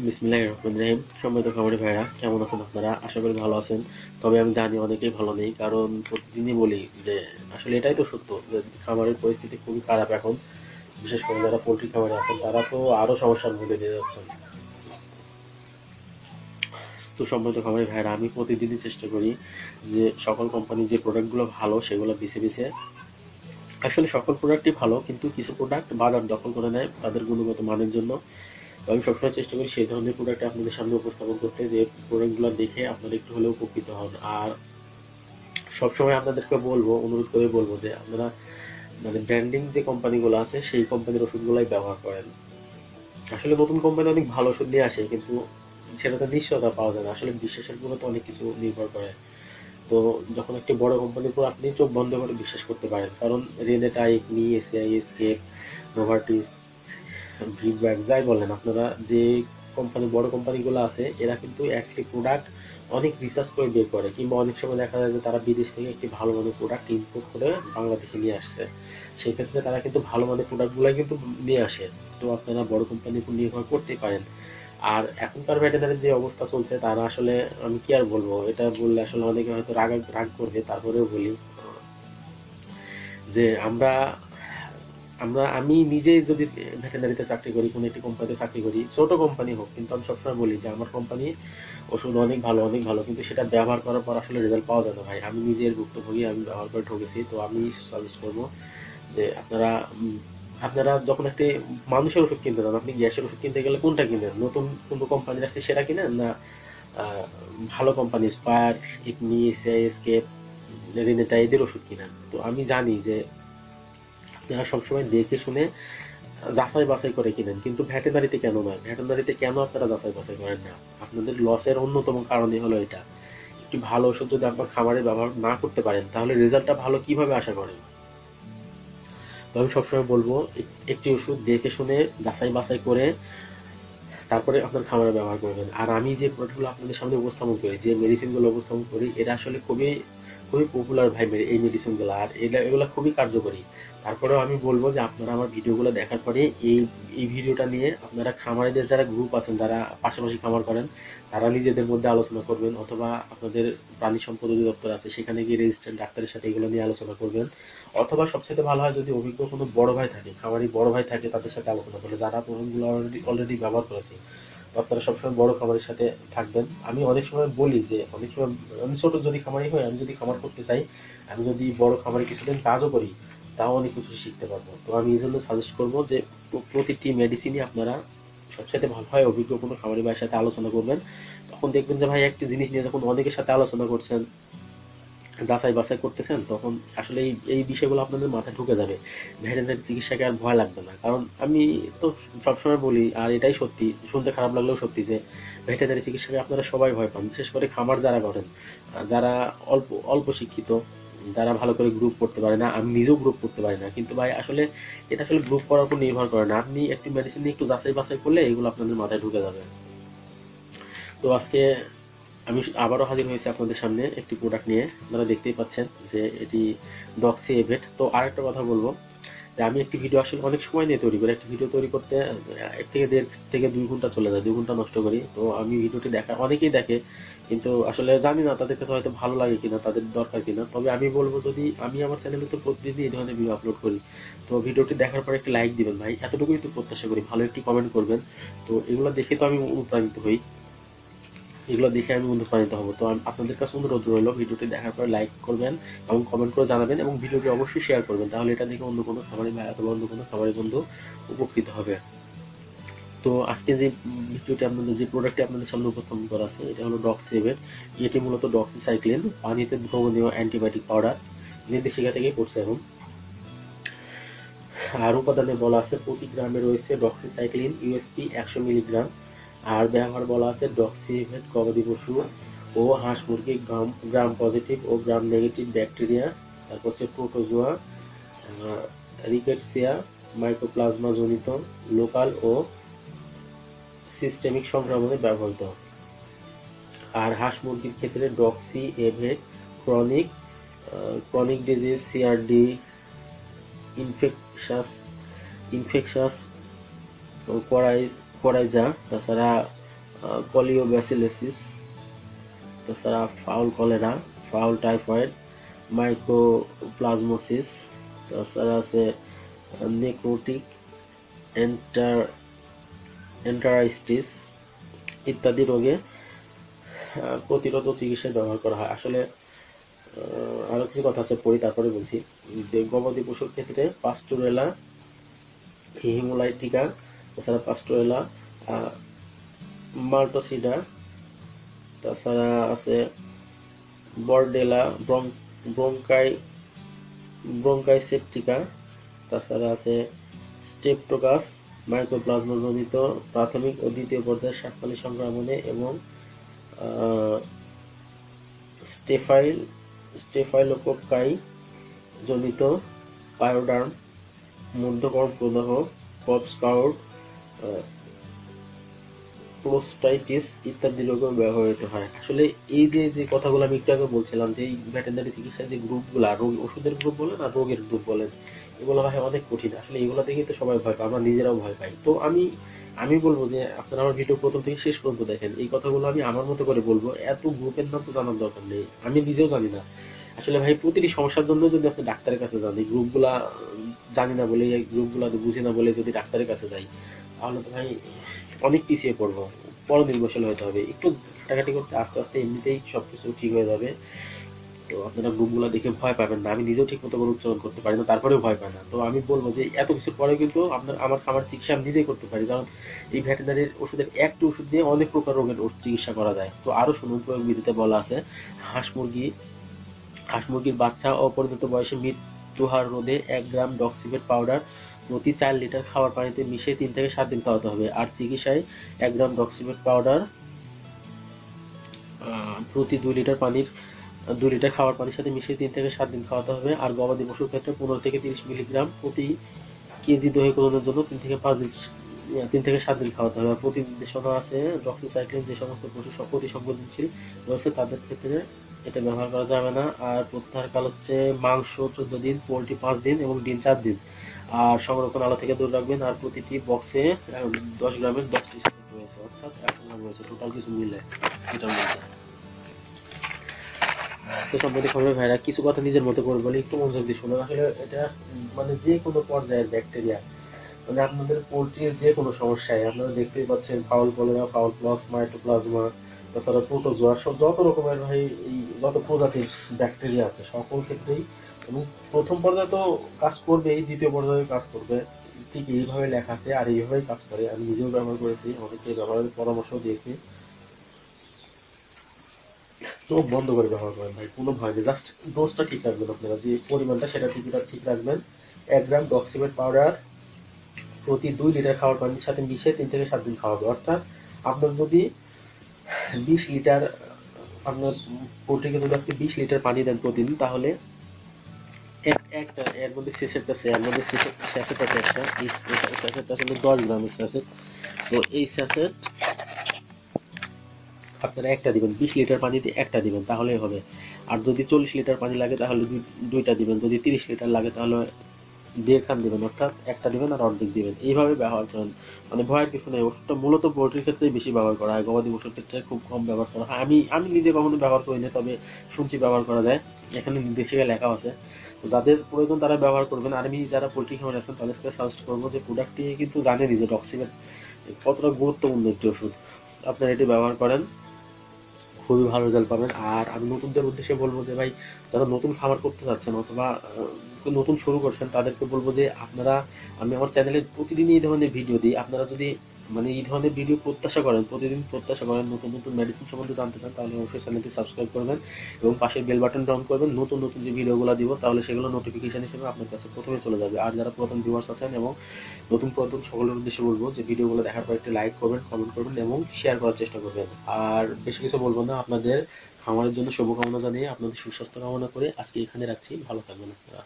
বিসমিল্লাহির রহমানির রহিম। সম্মানিত খামারি ভাইরা, কেমন আছেন আপনারা? আশা করি ভালো আছেন। তবে আমি জানি অনেকেই ভালো নেই, কারণ প্রতিদিনই বলি যে আসলে এটাই তো সত্য যে খামারের পরিস্থিতি খুবই খারাপ এখন। বিশেষ করে যারা পোল্ট্রি খামারে আছেন তারা তো আরো সমস্যার মধ্যে দিয়ে যাচ্ছেন। তো সম্মানিত খামারি ভাইরা, আমি প্রতিদিনই চেষ্টা করি যে সকল কোম্পানির যে প্রোডাক্টগুলো ভালো সেগুলো বেছে বেছে, আসলে সকল প্রোডাক্টই ভালো, কিন্তু কিছু প্রোডাক্ট বাজার দখল করে নেয় তাদের গুণগত মানের জন্য। তো আমি সবসময় চেষ্টা করি সেই ধরনের প্রোডাক্ট আপনাদের সামনে উপস্থাপন করতে, যে প্রোডাক্টগুলো দেখে আপনারা একটু হলেও উপকৃত হন। আর সবসময় আপনাদেরকে বলবো, অনুরোধ করে বলবো যে আপনারা মানে ব্র্যান্ডিং যে কোম্পানিগুলো আছে সেই কোম্পানির ওষুধগুলাই ব্যবহার করেন। আসলে নতুন কোম্পানি অনেক ভালো ওষুধ নিয়ে আসে, কিন্তু সেটাতে নিশ্চয়তা পাওয়া যায় না। আসলে বিশ্বাসের উপরে তো অনেক কিছু নির্ভর করে। তো যখন একটি বড় কোম্পানির উপর আপনি চোখ বন্ধ করে বিশ্বাস করতে পারেন, কারণ Renata, Acme, ACI, escape, Novartis, feedback যাই বলেন আপনারা, যে কোম্পানি বড় কোম্পানিগুলো আছে এরা কিন্তু একটি প্রোডাক্ট অনেক রিসার্চ করে বের করে, কিংবা অনেক সময় দেখা যায় যে তারা বিদেশ থেকে একটি ভালো মানের প্রোডাক্ট ইম্পোর্ট করে বাংলাদেশে নিয়ে আসছে। সেই ক্ষেত্রে তারা কিন্তু ভালো মানের প্রোডাক্টগুলাই কিন্তু নিয়ে আসে। তো আপনারা বড় কোম্পানির উপর নির্ভর করতেই পারেন। আর এখনকার ভেটেরিনারির যে অবস্থা চলছে, তারা আসলে আমি কি আর বলবো, এটা বললে আসলে অনেকে হয়তো রাগ রাগ করবে, তারপরেও বলি যে আমরা আমরা আমি নিজে যদি ভেটেরিনারিতে চাকরি করি, কোনো একটি কোম্পানিতে চাকরি করি, ছোট কোম্পানি হোক, কিন্তু আমি সবসময় বলি যে আমার কোম্পানি ওষুধ অনেক ভালো, অনেক ভালো, কিন্তু সেটা ব্যবহার করার পর আসলে রেজাল্ট পাওয়া যায় না ভাই। আমি নিজের ভুক্তভোগী, আমি ব্যবহার করে ঠকেছি। তো আমি সাজেস্ট করবো যে আপনারা যখন একটি মানুষের ওষুধ কিনতে যান, আপনি গ্যাসের ওষুধ কিনতে গেলে কোনটা কিনেন? নতুন কোনো কোম্পানি আসছে সেটা কিনেন, না ভালো কোম্পানি স্পায়ার, ইকনি, এসকেপ, রিনেটা এদের ওষুধ কিনেন? তো আমি জানি যে আপনারা সবসময় দেখে শুনে যাচাই বাছাই করে কিনেন, কিন্তু ভেটেরিনারিতে কেন নয়? ভেটেরিনারিতে কেন আপনারা যাচাই বাছাই করেন না? আপনাদের লসের অন্যতম কারণই হলো এটা। একটি ভালো ওষুধ যদি আপনার খামারে ব্যবহার না করতে পারেন, তাহলে রেজাল্টটা ভালো কিভাবে আশা করেন? তো আমি সবসময় বলবো একটি ওষুধ দেখে শুনে যাচাই বাছাই করে তারপরে আপনার খামারে ব্যবহার করবেন। আর আমি যে প্রোডাক্টগুলো আপনাদের সামনে উপস্থাপন করি, যে মেডিসিনগুলো উপস্থাপন করি, এটা আসলে খুবই খুবই পপুলার ভাই এই মেডিসিনগুলো, আর এগুলো খুবই কার্যকরী। তারপরেও আমি বলবো যে আপনারা আমার ভিডিওগুলো দেখার পরে এই এই ভিডিওটা নিয়ে আপনারা খামারিদের যারা গ্রুপ আছেন, যারা পাশাপাশি খামার করেন, তারা নিজেদের মধ্যে আলোচনা করবেন, অথবা আপনাদের প্রাণী সম্পদ অধিদপ্তর আছে সেখানে গিয়ে রেজিস্ট্রেন্ট ডাক্তারের সাথে এগুলো নিয়ে আলোচনা করবেন। অথবা সবচেয়ে ভালো হয় যদি অভিজ্ঞ কোনো বড় ভাই থাকে, খামারি বড় ভাই থাকে, তাদের সাথে আলোচনা করলে, যারা প্রোডাক্টগুলো অলরেডি ব্যবহার করেছে। তো আপনারা সবসময় বড় খামারের সাথে থাকবেন। আমি অনেক সময় বলি যে অনেক সময় আমি ছোট যদি খামারি হই, আমি যদি খামার করতে চাই, আমি যদি বড় খামারে কিছুদিন কাজও করি, তাও অনেক কিছু শিখতে পারবো। তো আমি এই জন্য সাজেস্ট করবো যে প্রতিটি মেডিসিনই আপনারা সবসাথে ভালো হয় অভিজ্ঞ কোনো খামারি ভাইয়ের সাথে আলোচনা করবেন। তখন দেখবেন যে ভাই একটি জিনিস নিয়ে যখন অনেকের সাথে আলোচনা করছেন, যাচাই বাছাই করতেছেন, তখন আসলে এই বিষয়গুলো আপনাদের মাথায় ঢুকে যাবে। ভেটেরিনারি চিকিৎসাকে আর ভয় লাগবে না। কারণ আমি তো সবসময় বলি, আর এটাই সত্যি, শুনতে খারাপ লাগলেও সত্যি, যে ভেটেরিনারি চিকিৎসাকে আপনারা সবাই ভয় পান, বিশেষ করে খামার যারা করেন, যারা অল্প অল্প শিক্ষিত, যারা ভালো করে গ্রুপ করতে পারে না। আমি নিজেও গ্রুপ করতে পারি না, কিন্তু ভাই আসলে এটা আসলে গ্রুপ করার উপর নির্ভর করে না। আপনি একটি মেডিসিন নিয়ে একটু যাচাই বাছাই করলে এগুলো আপনাদের মাথায় ঢুকে যাবে। তো আজকে আমি আবারও হাজির হয়েছি আপনাদের সামনে একটি প্রোডাক্ট নিয়ে। আপনারা দেখতেই পাচ্ছেন যে এটি ডক্সি এভেট। তো আরেকটা কথা বলবো যে আমি একটি ভিডিও আসলে অনেক সময় নিয়ে তৈরি করি। একটি ভিডিও তৈরি করতে 1 থেকে 1.5 থেকে 2 ঘন্টা চলে যায়, 2 ঘন্টা নষ্ট করি। তো আমি ভিডিওটি অনেকেই দেখে, কিন্তু আসলে জানি না তাদের কাছে হয়তো ভালো লাগে কিনা, তাদের দরকার কিনা। তবে আমি বলবো, যদি আমি আমার চ্যানেলে তো প্রতিদিনই এই ধরনের ভিডিও আপলোড করি, তো ভিডিওটি দেখার পর একটি লাইক দিবেন ভাই, এতটুকুই তো প্রত্যাশা করি। ভালো একটি কমেন্ট করবেন। তো এগুলো দেখে তো আমি অনুপ্রাণিত হই, এগুলো দেখে আমি অনুপ্রাণিত হব। তো আপনাদের কাছে অনুরোধ রইল, ভিডিওটি দেখার পর লাইক করবেন এবং কমেন্ট করে জানাবেন, এবং ভিডিওটি অবশ্যই শেয়ার করবেন। তাহলে এটা দেখে অন্য কোনো খামারি ভাই অথবা অন্য কোনো খামারি বন্ধু উপকৃত হবে। তো আজকে যে ভিডিওটি আপনাদের, যে প্রোডাক্টটি আপনাদের সামনে উপস্থাপন করা আছে, এটা হলো ডক্সিভেট। এটি মূলত ডক্সিসাইক্লিন, পানিতে দ্রবণীয় অ্যান্টিবায়োটিক পাউডার, নির্দেশিকা থেকে পড়ছে। এখন আর উপাদানে বলা আছে প্রতি গ্রামে রয়েছে ডক্সিসাইক্লিন ইউএসপি 100 মিলিগ্রাম। আর ব্যবহার বলা আছে ডক্সিভেট গবাদি পশু ও হাঁস মুরগি গ্রাম পজিটিভ ও গ্রাম নেগেটিভ ব্যাকটেরিয়া, তারপর হচ্ছে প্রোটোজোয়া, রিকেটসিয়া, মাইক্রোপ্লাজমা জনিত লোকাল ও সিস্টেমিক সংক্রমণে ব্যবহৃত। আর হাঁস মুরগির ক্ষেত্রে ডক্সি এভেট chronic chronic disease, CRD, infectious infectious করাই করাইজা, তাছাড়া কলিওব্যাসিলোসিস, তাছাড়া fowl cholera, fowl typhoid, mycoplasmosis, তাছাড়া আছে নেক্রোটিক এন্টারাইটিস ইত্যাদি রোগে প্রতিরোধক চিকিৎসায় ব্যবহার করা হয়। আসলে আরো কিছু কথা আছে, পড়ি তারপরে বলছি। যে গবাদি পশুর ক্ষেত্রে পাস্টুরেলা হিমোলাইটিকা, তাছাড়া পাস্টুরেলা মাল্টোসিডা, তাছাড়া আছে বর্ডেলা ব্রঙ্কাইসেপ্টিকা, তাছাড়া আছে স্টেপটোকাস মাইকোপ্লাজমজনিত প্রাথমিক ও দ্বিতীয় পর্যায়ের শ্বাসনালী সংক্রমণে এবং স্টেফাইলোকোক্কাই জনিত পায়োডার্ম, মধ্যকর্ণ প্রদাহ, কপস্কাউট, প্রোস্টাইটিস ইত্যাদি রোগেও ব্যবহৃত হয়। আসলে এই যে কথাগুলো আমি একটু আগে বলছিলাম, যে এই ভেটেরিনারি চিকিৎসার যে গ্রুপগুলা, ওষুধের গ্রুপ বলেন আর রোগের গ্রুপ বলেন, এগুলো ভাই অনেক কঠিন। আসলে এগুলো দেখেই তো সবাই ভয় পায়, আমরা নিজেরাও ভয় পাই। তো আমি বলবো যে আপনারা আমার ভিডিও প্রথম থেকে শেষ পর্যন্ত দেখেন। এই কথাগুলো আমি আমার মতো করে বলবো, এত গ্রুপের নাম তো জানার দরকার নেই, আমি নিজেও জানি না। আসলে ভাই প্রতিটি সমস্যার জন্য যদি আপনি ডাক্তারের কাছে যান, এই গ্রুপগুলা জানি না বলে, এই গ্রুপগুলা বুঝি না বলে যদি ডাক্তারের কাছে যাই, তাহলে তো ভাই অনেক পিছিয়ে পড়বো, বড় নির্ভরশীল হতে হবে। একটু ঘাটাঘাটি করতে আস্তে আস্তে এমনিতেই সবকিছু ঠিক হয়ে যাবে। তো আপনারা গ্রুপগুলো দেখে ভয় পাবেন না, আমি নিজেও ঠিক মতো করে উচ্চারণ করতে পারি না, তারপরেও ভয় পাই না। তো আমি বলবো যে এত কিছুর পরে কিন্তু আমার খামার চিকিৎসা আমি নিজেই করতে পারি, কারণ এই ভেটেরিনারির ওষুধের একটি ওষুধ দিয়ে অনেক প্রকার রোগের চিকিৎসা করা যায়। তো আরো শুনুন, প্রয়োগ বিধিতে বলা আছে হাঁস মুরগির বাচ্চা অপরিণত বয়সে মৃত্যু হার রোধে 1 গ্রাম ডক্সিভেট পাউডার প্রতি 4 লিটার খাবার পানিতে মিশিয়ে 3 থেকে 7 দিন খাওয়াতে হবে। আর চিকিৎসায় 1 গ্রাম ডক্সিভেট পাউডার প্রতি 2 লিটার খাবার পানির সাথে মিশিয়ে 3 থেকে 7 দিন খাওয়াতে হবে। আর গবাদি পশুর ক্ষেত্রে 15 থেকে 30 মিলিগ্রাম প্রতি কেজি দৈহিক ওজনের জন্য 3 থেকে 7 দিন খাওয়াতে হবে। আর প্রতি নির্দেশনা আছে ডক্সিসাইক্লিন যে সমস্ত পশু প্রতি সংবেদনশীল রয়েছে তাদের ক্ষেত্রে এটা ব্যবহার করা যাবে না। আর প্রত্যাহারকাল হচ্ছে মাংস 14 দিন, পোলট্রি 5 দিন এবং ডিম 4 দিন। আর সংরক্ষণ আলো থেকে দূরে রাখবেন। আর প্রতিটি বক্সে 10 গ্রামের 10টি রয়েছে, অর্থাৎ 100 গ্রাম রয়েছে টোটাল কিছু মিলে এটার মধ্যে। তো সম্প্রতি খবরের ভাইরা কিছু কথা নিজের মতো করে বলি, একটু মনোযোগ দিয়ে শুনুন। আসলে এটা মানে যে কোনো পর্যায়ের ব্যাকটেরিয়া, মানে আপনাদের পোলট্রির যে কোনো সমস্যায় আপনারা দেখতেই পাচ্ছেন, ফাউল কলেরা, ফাউল পক্স, মাইটোপ্লাজমা, তাছাড়া প্রোটোজোয়া, সব যত রকমের ভাই এই যত প্রজাতির ব্যাকটেরিয়া আছে সকল ক্ষেত্রেই, এবং প্রথম পর্যায়ে তো কাজ করবে, দ্বিতীয় পর্যায়ে কাজ করবে, ঠিক এইভাবে লেখা আছে আর এইভাবেই কাজ করে। আমি নিজেও ব্যবহার করেছি, অনেকে ব্যবহারের পরামর্শ দিয়েছি। চোখ বন্ধ করে ব্যবহার করেন ভাই, কোনো ভয় নেই, জাস্ট ডোজটা ঠিক রাখবেন, আপনারা যে পরিমাণটা সেটা ঠিক রাখবেন। 1 গ্রাম ডক্সিমেট পাউডার প্রতি 2 লিটার খাবার পানির সাথে মিশিয়ে 3 থেকে 7 দিন খাওয়াবে। অর্থাৎ আপনার যদি 20 লিটার, আপনার পোলট্রিকে যদি আপনি 20 লিটার পানি দেন প্রতিদিন, তাহলে একটা এর মধ্যে স্যাশেট আছে, একটা, এই স্যাশেটটা আসলে 10 গ্রামের স্যাশেট। তো এই স্যাশেট আপনারা একটা দিবেন, 20 লিটার পানিতে একটা দিবেন তাহলেই হবে। আর যদি 40 লিটার পানি লাগে তাহলে দুইটা দিবেন, যদি 30 লিটার লাগে তাহলে 1.5 খান দিবেন, অর্থাৎ একটা দিবেন আর অর্ধেক দিবেন। এইভাবে ব্যবহার করেন, মানে ভয়ের কিছু নেই। ওষুধটা মূলত পোলট্রির ক্ষেত্রে বেশি ব্যবহার করা হয়, গবাদি পশুর ক্ষেত্রে খুব কম ব্যবহার করা হয়। আমি নিজে কখনো ব্যবহার করিনি, তবে শুনছি ব্যবহার করা যায়, এখানে নির্দেশিকা লেখা আছে। তো যাদের প্রয়োজন তারা ব্যবহার করবেন। আর আমি যারা পোলট্রি খামারে আছেন তাদেরকে সাজেস্ট করবো যে প্রোডাক্টটি কিন্তু জানেনই যে ডক্সিমেট কতটা গুরুত্বপূর্ণ একটি ওষুধ, আপনারা এটি ব্যবহার করেন, খুবই ভালো রেজাল্ট পাবেন। আর আমি নতুনদের উদ্দেশ্যে বলবো যে ভাই, যারা নতুন খামার করতে যাচ্ছেন অথবা নতুন শুরু করছেন তাদেরকে বলবো যে আপনারা, আমি আমার চ্যানেলে প্রতিদিন এই ধরনের ভিডিও দিই, আপনারা যদি মানে এই ধরনের ভিডিও প্রতিদিন প্রত্যাশা করেন, নতুন নতুন মেডিসিন সম্বন্ধে জানতে চান, তাহলে অবশ্যই চ্যানেলটি সাবস্ক্রাইব করবেন এবং পাশের বেল বাটন অন করবেন। নতুন নতুন যে ভিডিওগুলো দিব তাহলে সেগুলো নোটিফিকেশন হিসেবে আপনার কাছে প্রথমে চলে যাবে। আর যারা প্রথম ভিউয়ার্স আছেন এবং নতুন সকলের উদ্দেশ্যে বলবো যে ভিডিওগুলো দেখার পর একটি লাইক করবেন, কমেন্ট করবেন এবং শেয়ার করার চেষ্টা করবেন। আর বেশি কিছু বলবো না, আপনাদের খামারের জন্য শুভকামনা জানিয়ে আপনাদের সুস্বাস্থ্য কামনা করে আজকে এখানে রাখছি। ভালো থাকবেন আপনারা।